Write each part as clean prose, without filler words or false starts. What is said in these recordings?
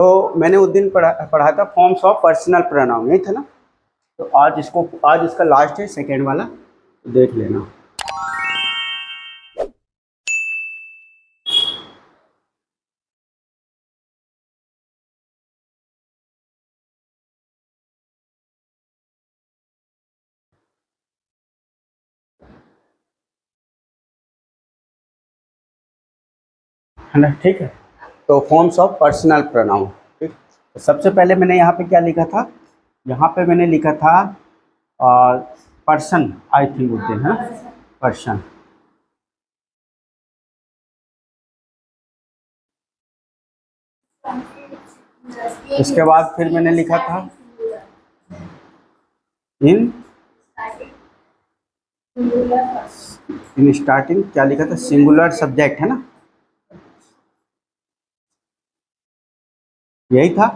तो मैंने उस दिन पढ़ा था फॉर्म्स ऑफ पर्सनल प्रोनाउन, यही था ना। तो आज इसका लास्ट है, सेकेंड वाला, देख लेना। है ना, ठीक है। तो फॉर्म्स ऑफ पर्सनल प्रोनाउन, ठीक। तो सबसे पहले मैंने यहाँ पे क्या लिखा था, यहाँ पे मैंने लिखा था पर्सन, आई थिंक बोलते हैं, पर्सन। इसके बाद फिर मैंने लिखा था इन स्टार्टिंग, क्या लिखा था, सिंगुलर सब्जेक्ट, है ना, यही था।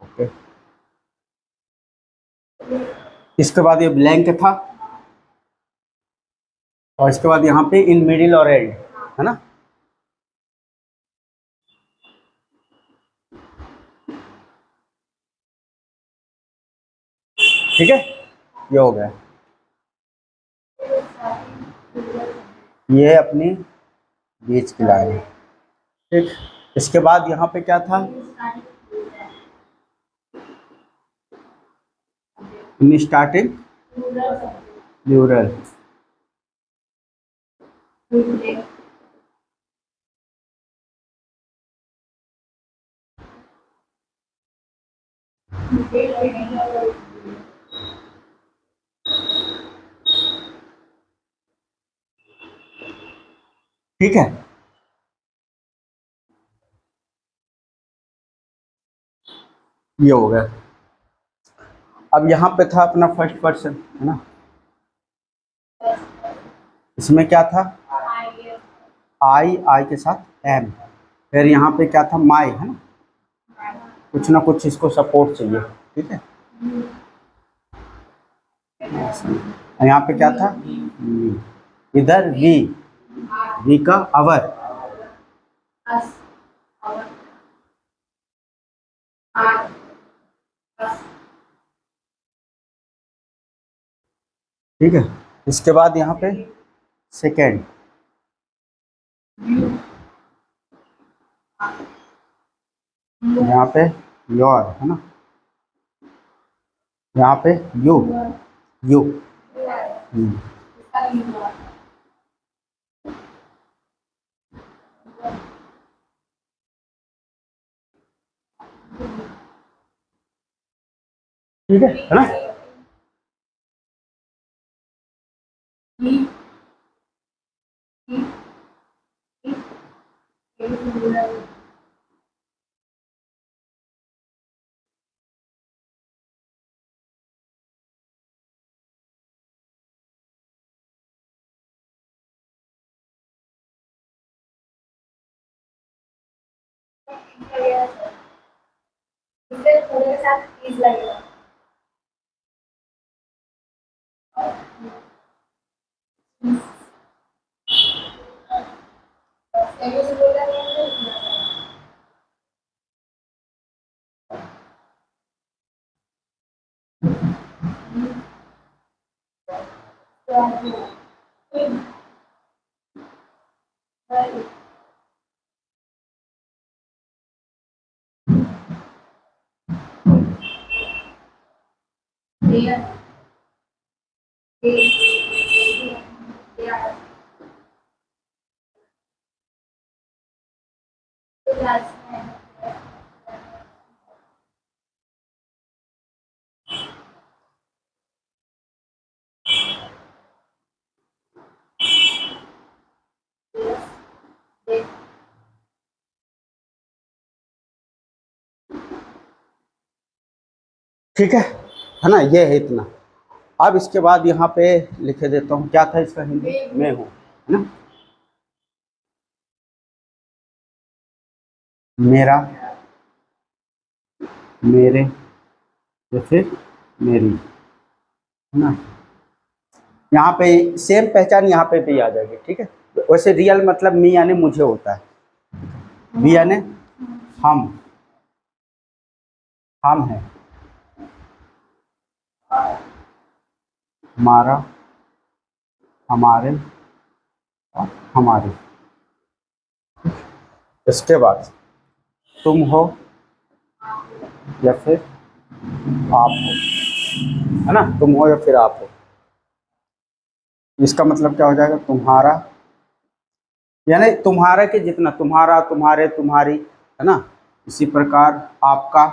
ओके। इसके बाद ये ब्लैंक था, और इसके बाद यहाँ पे इन मिडिल और एंड, है ना। ठीक है, ये हो गया, ये अपनी बीच की लाइन है, ठीक। इसके बाद यहाँ पे क्या था, इन स्टार्टिंग न्यूरल, ठीक है। ये हो गया। अब यहाँ पे था अपना फर्स्ट पर्सन, है ना, इसमें क्या था, आई के साथ एम, फिर यहाँ पे क्या था, माई, है ना, कुछ ना कुछ इसको सपोर्ट चाहिए, ठीक है। यहाँ पे क्या था, इधर वी का अवर, ठीक है। इसके बाद यहाँ पे सेकेंड, यहाँ पे योर, है ना, यहाँ पे यू। ठीक है ना। ठीक है ना, ये है इतना। अब इसके बाद यहाँ पे लिखे देता हूँ, क्या था इसका हिंदी, मैं हूँ, है ना, मेरा, मेरे, या फिर मेरी, है ना। यहाँ पे सेम पहचान यहाँ पे भी आ जाएगी, ठीक है। वैसे रियल मतलब मी यानी मुझे होता है, वी यानी हम, हम हैं, हमारा, हमारे और हमारी। इसके बाद तुम हो या फिर आप हो, है ना, तुम हो या फिर आप हो। इसका मतलब क्या हो जाएगा, तुम्हारा, यानी तुम्हारा के जितना, तुम्हारा, तुम्हारे, तुम्हारी, है ना। इसी प्रकार आपका,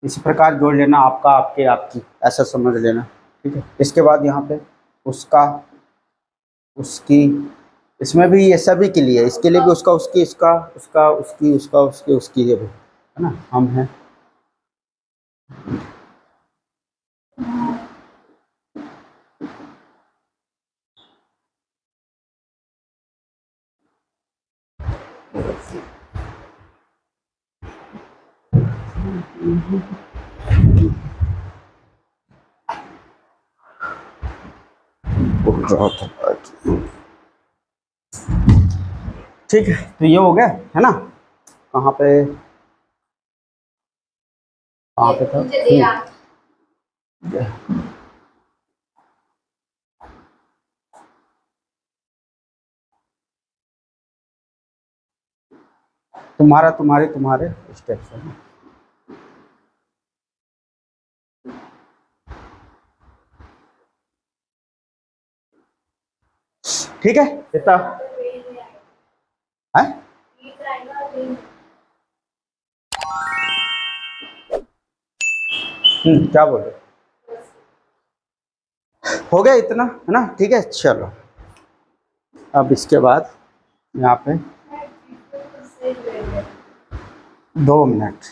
इसी प्रकार जोड़ लेना, आपका, आपके, आपकी, ऐसा समझ लेना, ठीक है। इसके बाद यहाँ पे उसका, उसकी, इसमें भी ये सभी के लिए, इसके लिए भी उसका, उसकी, इसका, उसका, उसकी, उसका, उसकी, उसकी, ये भी, है ना, हम हैं। ठीक है, तो ये हो गया, है ना। कहाँ पे, कहाँ पे था, तुम्हारा, तुम्हारे, तुम्हारे स्टेप्स है। ठीक है, इतना है। क्या बोले, हो गया इतना, है ना, ठीक है। चलो अब इसके बाद यहाँ पे 2 मिनट,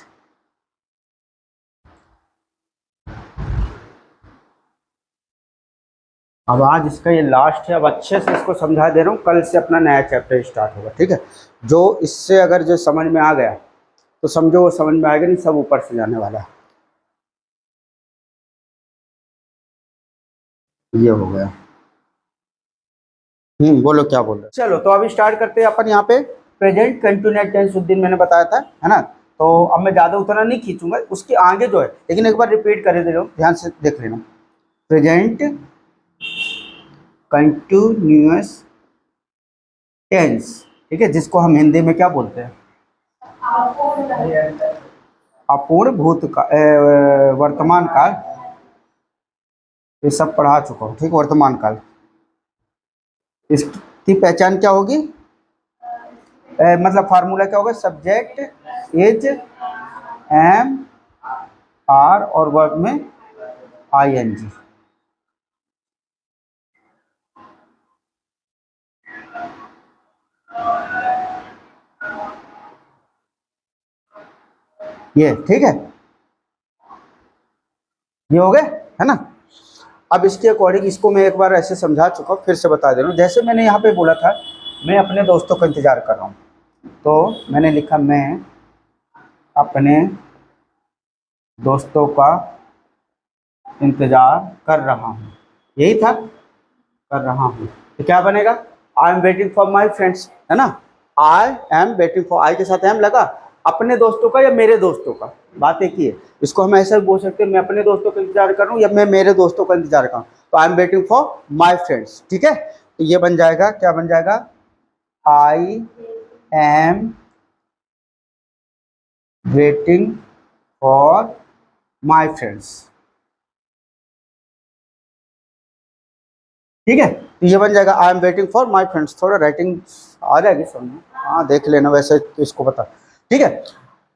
अब आज इसका ये लास्ट है। अब अच्छे से इसको समझा दे रहा हूँ, कल से अपना नया चैप्टर स्टार्ट होगा, ठीक है। जो इससे अगर जो समझ में आ गया तो समझो वो समझ में आएगा, नहीं सब ऊपर से जाने वाला है। ये हो गया। बोलो क्या बोल रहे हो। चलो तो अभी स्टार्ट करते हैं अपन यहाँ पे प्रेजेंट कंटिन्यूस टेंस। उस दिन मैंने बताया था, है ना। तो अब मैं ज़्यादा उतना नहीं खींचूंगा, उसके आगे जो है, लेकिन एक बार रिपीट कर दे रहा हूँ, ध्यान से देख लेना। प्रेजेंट कंटिन्यूस टेंस, ठीक है, जिसको हम हिंदी में क्या बोलते हैं, अपूर्ण भूतकाल, वर्तमान काल, ये सब पढ़ा चुका हूँ, ठीक। वर्तमान काल, इसकी पहचान क्या होगी, मतलब फार्मूला क्या होगा, सब्जेक्ट इज, एम, आर और वर्ब में ING। ये ठीक है, ये हो गए, है ना। अब इसके अकॉर्डिंग इसको मैं एक बार ऐसे समझा चुका हूँ, फिर से बता दे रहा हूँ। जैसे मैंने यहाँ पे बोला था, मैं अपने दोस्तों का इंतजार कर रहा हूँ, तो मैंने लिखा मैं अपने दोस्तों का इंतजार कर रहा हूँ, यही था, कर रहा हूँ। तो क्या बनेगा, I am waiting for my friends, है ना। आई एम वेटिंग फॉर, आई के साथ एम लगा, अपने दोस्तों का या मेरे दोस्तों का, बात एक ही है। इसको हम ऐसा भी बोल सकते हैं, मैं अपने दोस्तों का इंतजार कर रहा हूँ या मैं मेरे दोस्तों का इंतजार कर रहा हूँ। तो I am waiting for my friends, ठीक है। तो ये बन जाएगा, क्या बन जाएगा, I am waiting for my friends, ठीक है। तो ये बन जाएगा, I am waiting for my friends. थोड़ा राइटिंग आ जाएगी समझ में, हाँ देख लेना, वैसे तो इसको बता, ठीक है।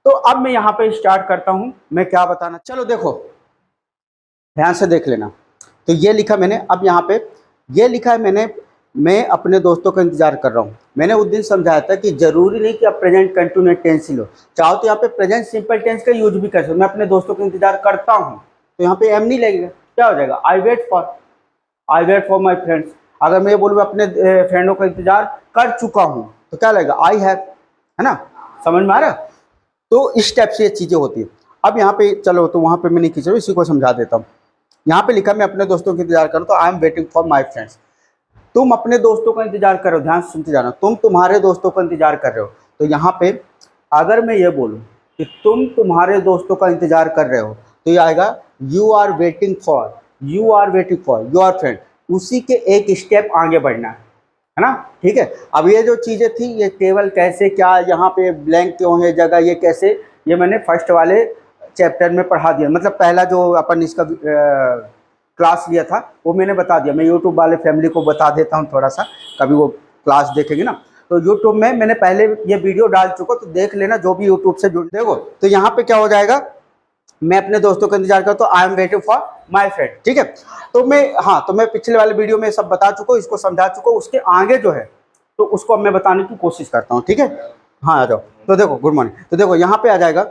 तो अब मैं यहाँ पे स्टार्ट करता हूँ, मैं क्या बताना, चलो देखो ध्यान से देख लेना। तो ये लिखा मैंने, अब यहाँ पे ये लिखा है मैंने, मैं अपने दोस्तों का इंतजार कर रहा हूँ। मैंने उस दिन समझाया था कि जरूरी नहीं कि आप प्रेजेंट कंटिन्यूस टेंस ही लो, चाहो तो यहाँ पे प्रेजेंट सिंपल टेंस का यूज भी कर सकते हो। मैं अपने दोस्तों का इंतजार करता हूँ, तो यहाँ पे एम नहीं लगेगा, क्या हो जाएगा, I wait for, I wait for my friends. अगर मैं ये बोलूँ अपने फ्रेंडों का इंतजार कर चुका हूँ, तो क्या लगेगा, आई हैव, है ना। समझ में आ रहा है। तो इस टाइप से ये चीज़ें होती है। अब यहाँ पे चलो, तो वहाँ पे मैं नहीं खींच रहा हूँ, इसी को समझा देता हूँ। यहाँ पे लिखा मैं अपने दोस्तों का इंतजार करूँ, तो I am waiting for my friends. तुम अपने दोस्तों का इंतजार कर रहे हो, ध्यान से सुनते जाना, तुम तुम्हारे दोस्तों का इंतजार कर रहे हो। तो यहाँ पे अगर मैं ये बोलूँ कि तुम तुम्हारे दोस्तों का इंतजार कर रहे हो, तो ये आएगा you are waiting for, you are waiting for your friend, उसी के एक स्टेप आगे बढ़ना है ना। ठीक है, अब ये जो चीज़ें थी, ये टेबल कैसे, क्या यहाँ पे ब्लैंक क्यों है जगह, ये कैसे, ये मैंने फर्स्ट वाले चैप्टर में पढ़ा दिया, मतलब पहला जो अपन इसका क्लास लिया था वो मैंने बता दिया। मैं यूट्यूब वाले फैमिली को बता देता हूँ थोड़ा सा, कभी वो क्लास देखेंगे ना, तो यूट्यूब में मैंने पहले ये वीडियो डाल चुका, तो देख लेना जो भी यूट्यूब से जुड़। देखो तो यहाँ पे क्या हो जाएगा, मैं अपने दोस्तों का इंतजार करता हूँ, I am waiting for my friend. ठीक है, तो मैं, हाँ, तो मैं पिछले वाले वीडियो में सब बता चुका हूँ, इसको समझा चुका हूँ, उसके आगे जो है तो उसको अब मैं बताने की कोशिश करता हूँ। ठीक है, हाँ आ जाओ। तो देखो गुड मॉर्निंग, तो देखो यहाँ पे आ जाएगा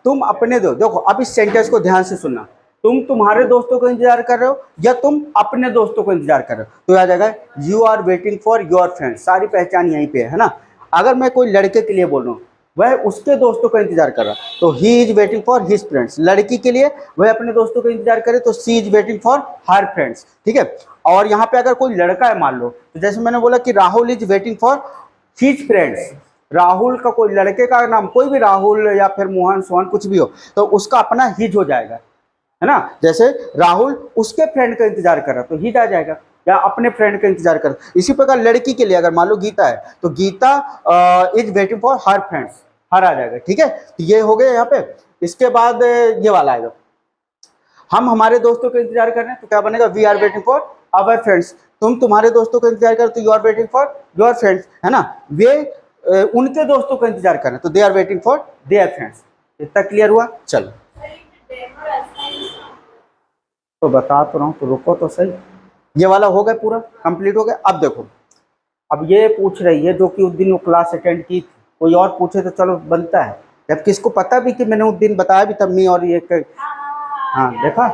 तुम अपने देखो अब इस सेंटेंस को ध्यान से सुनना, तुम तुम्हारे दोस्तों को इंतजार कर रहे हो या तुम अपने दोस्तों को इंतजार कर रहे हो, तो आ जाएगा you are waiting for your friend. सारी पहचान यहीं पे है ना। अगर मैं कोई लड़के के लिए बोल रहा हूँ, वह उसके दोस्तों का इंतजार कर रहा, तो ही is waiting for his friends. लड़की के लिए वह अपने दोस्तों का इंतजार करे, तो she is waiting for her friends. ठीक है, और यहाँ पे अगर कोई लड़का है मान लो, तो जैसे मैंने बोला कि Rahul is waiting for his friends, Rahul का कोई लड़के का नाम, कोई भी राहुल या फिर मोहन सोहन कुछ भी हो, तो उसका अपना हिज हो जाएगा, है ना। जैसे राहुल उसके फ्रेंड का इंतजार कर रहा, तो हिज आ जाएगा, या अपने फ्रेंड का इंतजार कर। इसी प्रकार लड़की के लिए अगर मान लो गीता है, तो Geeta is waiting for her friends, हर आ जाएगा। ठीक है, तो ये हो गया यहाँ पे। इसके बाद ये वाला आएगा, हम हमारे दोस्तों का इंतजार कर रहे हैं, तो क्या बनेगा, we are waiting for our friends. तुम तुम्हारे दोस्तों का इंतजार कर, तो you are waiting for your friends, है ना। वे उनके दोस्तों का इंतजार कर रहे हैं, तो they are waiting for their friends. इतना क्लियर हुआ। चलो तो बता तो रहा हूँ, तो रुको तो सही। ये वाला हो गया, पूरा कंप्लीट हो गया। अब देखो, अब ये पूछ रही है जो कि उस दिन वो क्लास अटेंड की थी, कोई और पूछे तो चलो बनता है, जबकि इसको पता भी कि मैंने उस दिन बताया भी तब, मी और ये हाँ देखा,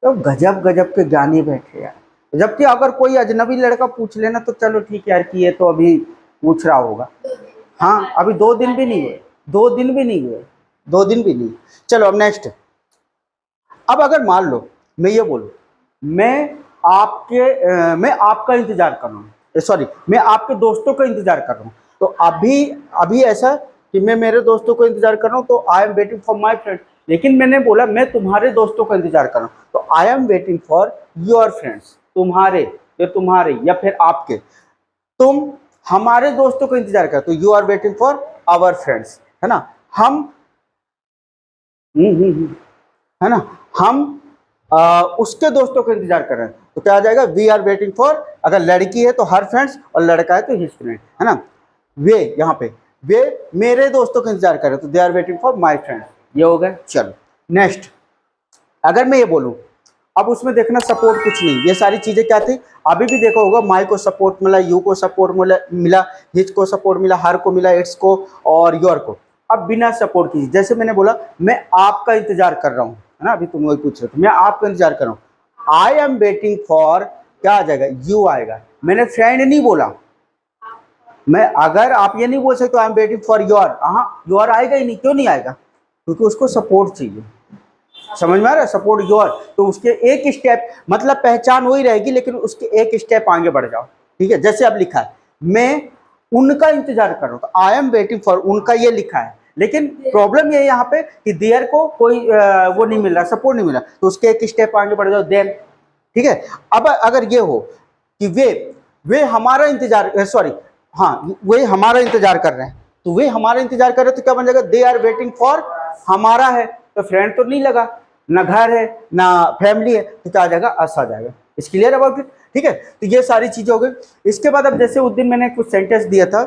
तो गजब गजब के ज्ञानी बैठे यार। जबकि अगर कोई अजनबी लड़का पूछ लेना तो चलो ठीक है यार, कि ये तो अभी पूछ रहा होगा। हाँ, अभी 2 दिन भी नहीं हुए, 2 दिन भी नहीं हुए, 2 दिन भी नहीं। चलो अब नेक्स्ट। अब अगर मान लो मैं ये बोलूँ, मैं आपका इंतजार कर रहा हूँ, सॉरी मैं आपके दोस्तों का इंतजार कर रहा हूँ, तो अभी अभी ऐसा कि मैं मेरे दोस्तों को इंतजार कर रहा हूँ, तो I am waiting for my friend. लेकिन मैंने बोला मैं तुम्हारे दोस्तों का इंतजार कर रहा हूँ, तो I am waiting for your friends. तुम्हारे या तुम्हारे या फिर आपके, तुम हमारे दोस्तों का इंतजार कर, तो you are waiting for our friends, है ना। हम है ना, हम उसके दोस्तों का इंतजार कर रहे हैं, तो क्या आ जाएगा, वी आर वेटिंग फॉर। अगर लड़की है तो हर फ्रेंड्स, और लड़का है तो हिज फ्रेंड, है ना। वे यहाँ पे, वे मेरे दोस्तों का इंतजार कर रहे हैं, तो they are waiting for my friends. ये हो गया। चलो नेक्स्ट, अगर मैं ये बोलूँ, अब उसमें देखना सपोर्ट कुछ नहीं, ये सारी चीजें क्या थी, अभी भी देखा होगा, माई को सपोर्ट मिला, यू को सपोर्ट मिला, हिज को सपोर्ट मिला, हर को मिला, इट्स को और योर को। अब बिना सपोर्ट की, जैसे मैंने बोला मैं आपका इंतजार कर रहा हूँ, है ना, अभी तुम वही पूछ रहे हो, मैं आपका इंतजार कर रहा हूँ, आई एम वेटिंग फॉर, क्या आ जाएगा, यू आएगा। मैंने फ्रेंड नहीं बोला, मैं, अगर आप ये नहीं बोल सकते I am waiting for your, हाँ योर आएगा ही नहीं। क्यों नहीं आएगा, क्योंकि उसको सपोर्ट चाहिए। समझ में आ रहा है, सपोर्ट योर, तो उसके एक स्टेप, मतलब पहचान वही रहेगी, लेकिन उसके एक स्टेप आगे बढ़ जाओ। ठीक है, जैसे अब लिखा है मैं उनका इंतजार कर रहा हूँ, तो आई एम वेटिंग फॉर उनका, ये लिखा है, लेकिन प्रॉब्लम ये यहाँ पे कि देयर को कोई वो नहीं मिल रहा, सपोर्ट नहीं मिला, तो उसके एक स्टेप आगे बढ़ जाओ, देन। ठीक है, अब अगर ये हो कि वे हमारा इंतजार, सॉरी हाँ, वे हमारा इंतजार कर रहे हैं, तो वे हमारा इंतजार कर रहे हैं, तो क्या बन जाएगा, दे आर वेटिंग फॉर हमारा है, तो फ्रेंड तो नहीं लगा, ना घर है ना फैमिली है, तो क्या आ जाएगा, अस आ जाएगा। इस क्लियर अबाउट इट। ठीक है, तो ये सारी चीजें हो गई। इसके बाद अब जैसे उस दिन मैंने कुछ सेंटेंस दिया था,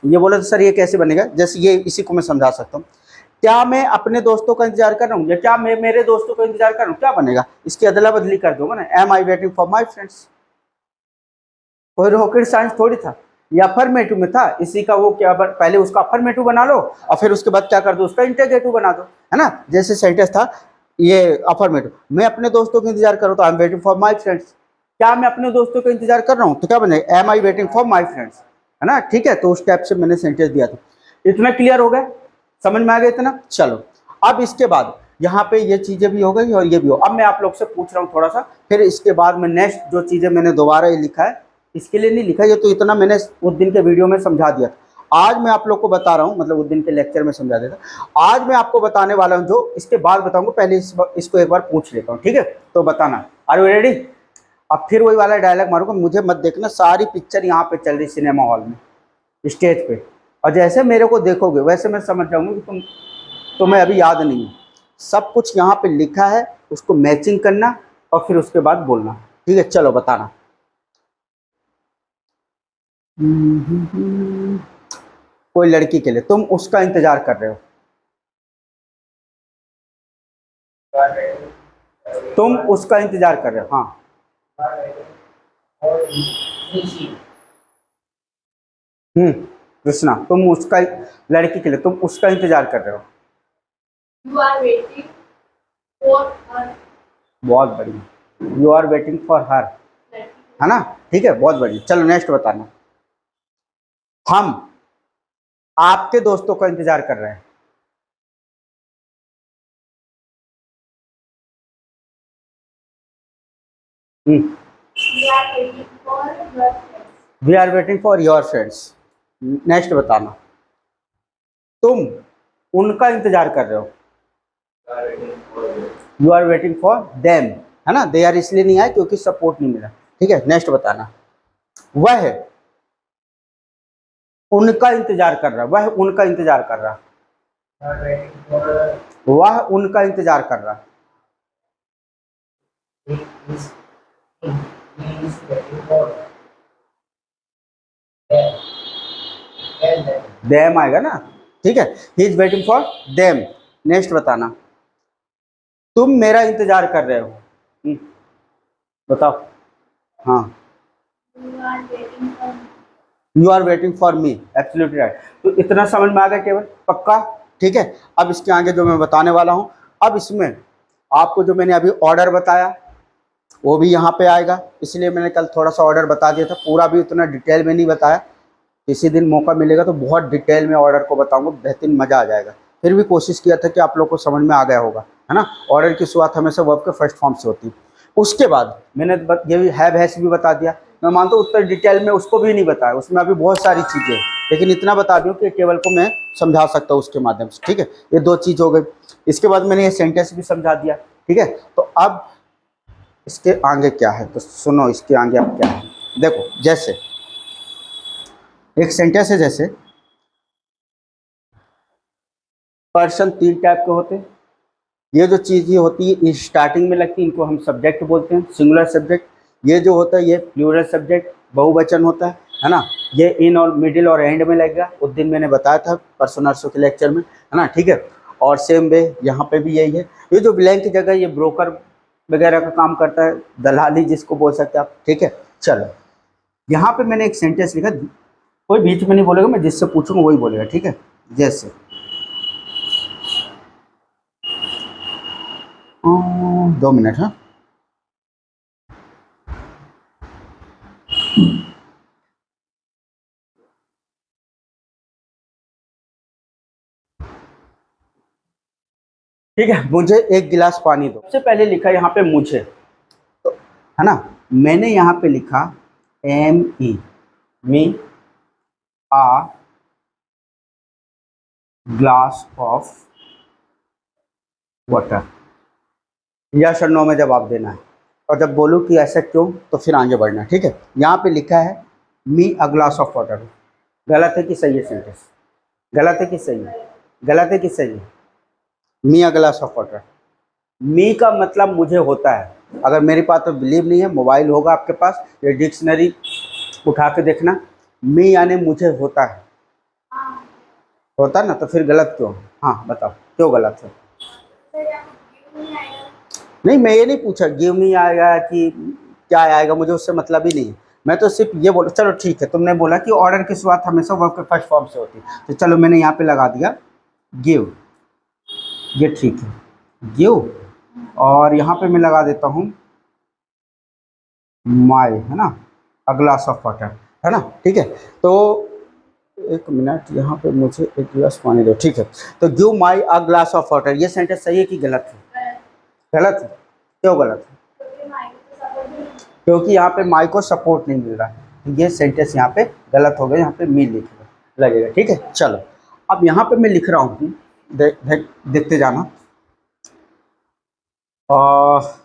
ये बोला तो सर ये कैसे बनेगा, जैसे ये, इसी को मैं समझा सकता हूँ, क्या मैं अपने दोस्तों का इंतजार कर रहा हूँ या क्या मैं मेरे दोस्तों का इंतजार कर रहा हूँ, क्या बनेगा, इसकी अदला बदली कर दूंगा ना, am I waiting for my friends. कोई रॉकेट साइंस थोड़ी था, ये अफर्मेटिव में था, इसी का वो क्या, पहले उसका अफर्मेटिव बना लो और फिर उसके बाद क्या कर दो, उसका इंटरगेटिव बना दो, है ना। जैसे सेंटेंस था ये अफर्मेटिव, मैं अपने दोस्तों का इंतजार कर रहा हूँ, तो I am waiting for my friends. क्या मैं अपने दोस्तों का इंतजार कर रहा हूँ, तो क्या बनेगा, am I waiting for my friends, है ना। ठीक है, तो उस टाइप से मैंने सेंटेंस दिया था। इतना क्लियर हो गया, समझ में आ गया इतना। चलो अब इसके बाद यहाँ पे ये चीजें भी हो गई और ये भी हो। अब मैं आप लोग से पूछ रहा हूँ थोड़ा सा, फिर इसके बाद में नेक्स्ट जो चीजें मैंने दोबारा ये लिखा है, इसके लिए नहीं लिखा, ये तो इतना मैंने उस दिन के वीडियो में समझा दिया। आज मैं आप लोग को बता रहा हूँ, मतलब उस दिन के लेक्चर में समझा देता, आज मैं आपको बताने वाला हूँ जो इसके बाद बताऊंगा, पहले इसको एक बार पूछ लेता हूँ, ठीक है? तो बताना, आर यू रेडी? अब फिर वही वाला डायलॉग मारूंगा, मुझे मत देखना, सारी पिक्चर यहाँ पे चल रही सिनेमा हॉल में, स्टेज पे, और जैसे मेरे को देखोगे वैसे मैं समझ जाऊंगा कि तुम्हें अभी याद नहीं है। सब कुछ यहाँ पे लिखा है, उसको मैचिंग करना और फिर उसके बाद बोलना, ठीक है? चलो बताना। कोई लड़की के लिए तुम उसका इंतजार कर रहे हो, तुम उसका इंतजार कर रहे हो, हाँ। कृष्णा, तुम उसका, लड़की के लिए तुम उसका इंतजार कर रहे हो। You are waiting for her. बहुत बढ़िया, you are waiting for her, है ना? ठीक है, बहुत बढ़िया। चलो नेक्स्ट बताना। हम आपके दोस्तों का इंतजार कर रहे हैं। We are waiting for your friends. Next बताना। तुम उनका इंतजार कर रहे हो। You are waiting for them, है ना? दे आर इसलिए नहीं आए क्योंकि सपोर्ट नहीं मिला, ठीक है? नेक्स्ट बताना। वह उनका इंतजार कर रहा, वह उनका इंतजार कर रहा, वह उनका इंतजार कर रहा। देम आएगा ना, ठीक है? He is waiting for them. Next बताना। तुम मेरा इंतजार कर रहे हो। बताओ। हाँ, you are waiting for me, absolutely right. तो इतना समझ में आ गया केवल, पक्का? ठीक है, अब इसके आगे जो मैं बताने वाला हूँ, अब इसमें आपको जो मैंने अभी ऑर्डर बताया वो भी यहाँ पे आएगा, इसलिए मैंने कल थोड़ा सा ऑर्डर बता दिया था, पूरा भी उतना डिटेल में नहीं बताया। किसी दिन मौका मिलेगा तो बहुत डिटेल में ऑर्डर को बताऊंगा, बेहतरीन मज़ा आ जाएगा। फिर भी कोशिश किया था कि आप लोग को समझ में आ गया होगा, है ना? ऑर्डर की शुरुआत हमेशा वर्ब के फर्स्ट फॉर्म से होती है। उसके बाद मैंने ये भी हैव हैज भी बता दिया। मैं मानता हूँ उतना डिटेल में उसको भी नहीं बताया, उसमें अभी बहुत सारी चीज़ें हैं, लेकिन इतना बता दूँ कि टेबल को मैं समझा सकता हूँ उसके माध्यम से, ठीक है? ये दो चीज़ हो गई। इसके बाद मैंने ये सेंटेंस भी समझा दिया, ठीक है? तो अब इसके आगे क्या है, तो सुनो, इसके आगे अब क्या है देखो। जैसे एक सेंटेंस है, जैसे पर्सन तीन टाइप के होते हैं। ये जो चीज़ें होती है स्टार्टिंग में लगती है, इनको हम सब्जेक्ट बोलते हैं, सिंगुलर सब्जेक्ट। ये जो होता है ये प्लूरल सब्जेक्ट, बहुवचन होता है ना? ये इन और मिडिल और एंड में लगेगा, उस दिन मैंने बताया था परसों नरसों के लेक्चर में, है ना? ठीक है। और सेम वे यहाँ पे भी यही है। ये जो ब्लैंक जगह, ये ब्रोकर वगैरह का काम करता है, दलाली जिसको बोल सकते हैं आप, ठीक है? चलो, यहाँ पे मैंने एक सेंटेंस लिखा, कोई बीच में नहीं बोलेगा, मैं जिससे पूछूंगा वही बोलेगा, ठीक है? जैसे 2 मिनट, हाँ। ठीक है, मुझे एक गिलास पानी दो। सबसे पहले लिखा यहाँ पे मुझे, तो है ना? मैंने यहाँ पे लिखा ME, me a glass of water. Yes और नो में जवाब देना है, और जब बोलूँ कि ऐसा क्यों तो फिर आगे बढ़ना है, ठीक है? यहाँ पे लिखा है मी अ ग्लास ऑफ वाटर। गलत है कि सही है सेंटेंस? गलत है कि सही है? गलत है कि सही है? मी अ ग्लास ऑफ वाटर, मी का मतलब मुझे होता है। अगर मेरे पास तो बिलीव नहीं है, मोबाइल होगा आपके पास, ये डिक्शनरी उठा के देखना। मी यानी मुझे होता है, होता ना, तो फिर गलत क्यों? हाँ बताओ, क्यों गलत है? नहीं, मैं ये नहीं पूछा गिव मी आएगा कि क्या आएगा, मुझे उससे मतलब ही नहीं है। मैं तो सिर्फ ये बोला, चलो ठीक है, तुमने बोला कि ऑर्डर की शुरुआत हमेशा वर्ब के फर्स्ट फॉर्म से होती है, तो चलो मैंने यहाँ पे लगा दिया गिव, ये ठीक है, गिव। और यहाँ पे मैं लगा देता हूँ माई, है ना? अ ग्लास ऑफ वाटर, है ना? ठीक है। तो एक मिनट, यहाँ पे मुझे एक गिलास पानी दो, ठीक है? तो give my a glass of water, ये सेंटेंस सही है कि गलत है? गलत है। क्यों गलत है? क्योंकि यहाँ पे माई को सपोर्ट नहीं मिल रहा है, ये सेंटेंस यहाँ पे गलत हो गया, यहाँ पे मी लिख दो, लगेगा। ठीक है, चलो अब यहाँ पे मैं लिख रहा हूँ, देखते जाना। और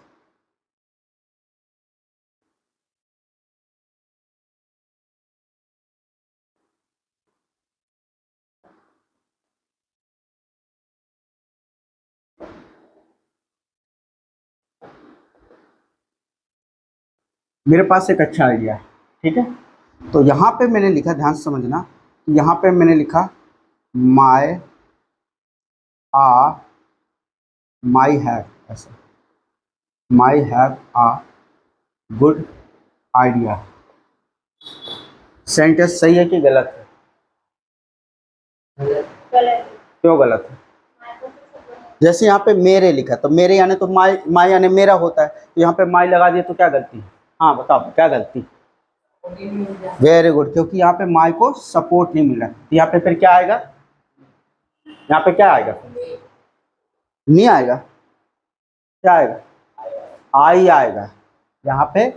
मेरे पास एक अच्छा आइडिया है। ठीक है, तो यहाँ पे मैंने लिखा, ध्यान से समझना, यहाँ पे मैंने लिखा माई आ माई हैव, ऐसा, my have a good idea. Sentence सही है कि गलत है? क्यों गलत है? जैसे यहाँ पे मेरे लिखा, तो मेरे यानी तो माई, माई यानी मेरा होता है, तो यहाँ पे माई लगा दिया तो क्या गलती है? हाँ बताओ क्या गलती? वेरी गुड, क्योंकि यहाँ पे माई को सपोर्ट नहीं मिल रहा, तो यहाँ पे फिर क्या आएगा? यहाँ पे क्या आएगा? नहीं आएगा, क्या आएगा? आई आएगा, यहाँ पे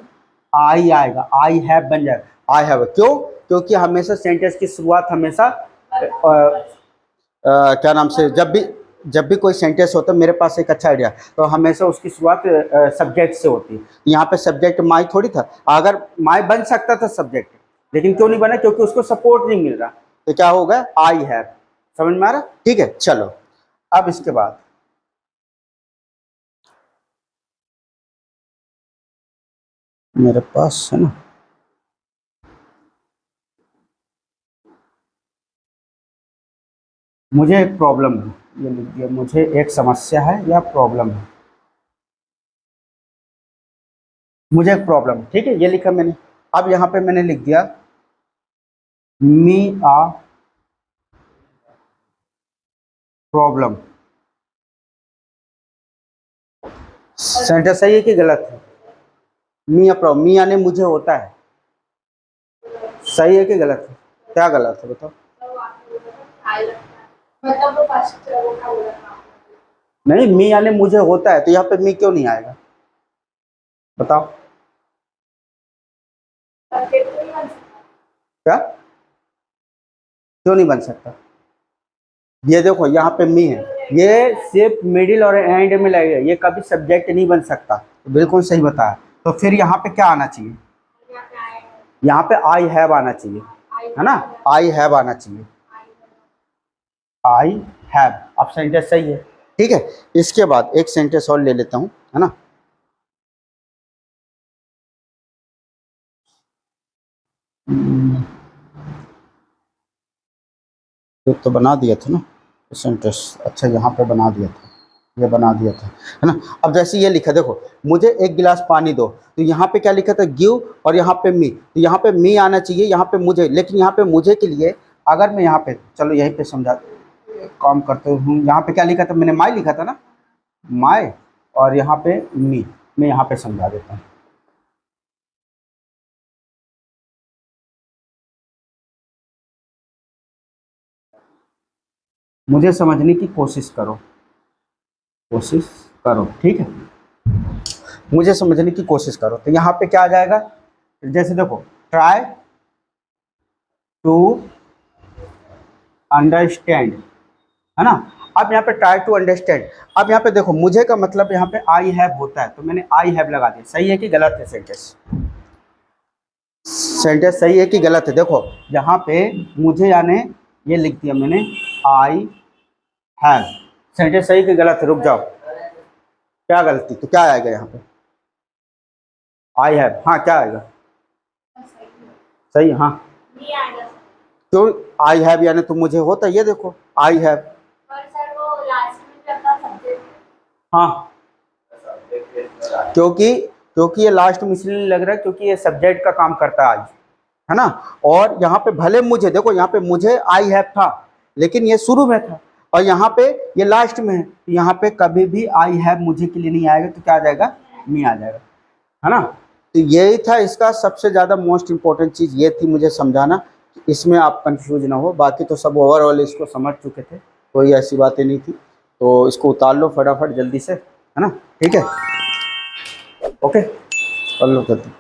आई आएगा, आई हैव बन जाएगा, आई हैव। क्यों? क्योंकि हमेशा सेंटेंस की शुरुआत हमेशा क्या नाम से, जब भी कोई सेंटेंस होता है, मेरे पास एक अच्छा आइडिया, तो हमेशा उसकी शुरुआत सब्जेक्ट से होती है। यहाँ पे सब्जेक्ट माई थोड़ी था, अगर माई बन सकता था सब्जेक्ट, लेकिन क्यों नहीं बना? क्योंकि उसको सपोर्ट नहीं मिल रहा, तो क्या होगा? I have. समझ में आ रहा? ठीक है, चलो अब इसके बाद मेरे पास है ना, मुझे एक प्रॉब्लम है, ये लिख दिया, मुझे एक समस्या है या प्रॉब्लम है, मुझे एक प्रॉब्लम है। ठीक है, ये लिखा मैंने। अब यहाँ पे मैंने लिख दिया मी आ प्रॉब्लम। सेंटेंस सही है कि गलत है? मी आ प्रॉब्लम, मी यानी मुझे होता है, सही है कि गलत है? क्या गलत है बताओ? नहीं, मी यानी मुझे होता है, तो यहाँ पे मी क्यों नहीं आएगा बताओ? क्या, क्यों नहीं बन सकता? ये देखो यहाँ पे मी है, ये सिर्फ मिडिल और एंड में लगेगा, ये कभी सब्जेक्ट नहीं बन सकता। तो बिल्कुल सही बताया। तो फिर यहाँ पे क्या आना चाहिए? यहाँ पे आई हैव आना चाहिए, है ना? आई हैव आना चाहिए, आई हैव। अब सेंटेंस सही है। ठीक है, इसके बाद एक सेंटेंस और ले लेता हूँ, है ना। ये तो बना दिया था ना सेंटेंस, अच्छा यहाँ पे बना दिया था, ये बना दिया था, है ना। अब जैसे ये लिखा, देखो, मुझे एक गिलास पानी दो, तो यहाँ पे क्या लिखा था? गिव, और यहाँ पे मी, तो यहाँ पे मी आना चाहिए, यहाँ पे मुझे, लेकिन यहाँ पे मुझे के लिए अगर मैं यहाँ पे, चलो यहीं पे समझा काम करते हूँ, यहाँ पे क्या लिखा था? मैंने माई लिखा था ना, माई, और यहाँ पे मी, मैं यहाँ पे समझा देता हूँ। मुझे समझने की कोशिश करो, कोशिश करो, ठीक है, मुझे समझने की कोशिश करो। तो यहाँ पे क्या आ जाएगा? जैसे देखो, ट्राई टू अंडरस्टैंड, है ना। अब यहाँ पे ट्राई टू अंडरस्टैंड, अब यहाँ पे देखो, मुझे का मतलब यहाँ पे आई हैव होता है, तो मैंने आई हैव लगा दिया। सही है कि गलत है सेंटेंस? सेंटेंस सही है कि गलत है? देखो यहाँ पे मुझे यानी ये लिख दिया मैंने, आई हैव। सेंटेंस सही कि गलत है? रुक जाओ, क्या गलती? तो क्या आएगा यहाँ पे? आई हैव, हाँ क्या आएगा? सही, हाँ। तो आई हैव यानी तो मुझे होता है, ये देखो आई हैव। हाँ, क्योंकि क्योंकि ये लास्ट में इसलिए लग रहा है क्योंकि ये सब्जेक्ट का काम करता है आज, है ना। और यहाँ पे भले मुझे, देखो यहाँ पे मुझे आई हैव था, लेकिन ये शुरू में था, और यहाँ पे ये लास्ट में है, तो यहाँ पे कभी भी आई हैव मुझे के लिए नहीं आएगा, तो क्या आ जाएगा? मी आ जाएगा, है ना। तो यही था इसका सबसे ज़्यादा मोस्ट इम्पोर्टेंट चीज़, ये थी मुझे समझाना, इसमें आप कंफ्यूज ना हो, बाकी तो सब ओवरऑल इसको समझ चुके थे, कोई ऐसी बातें नहीं थी। तो इसको उतार लो फटाफट जल्दी से, है ना। ठीक है, ओके, कर लो जल्दी।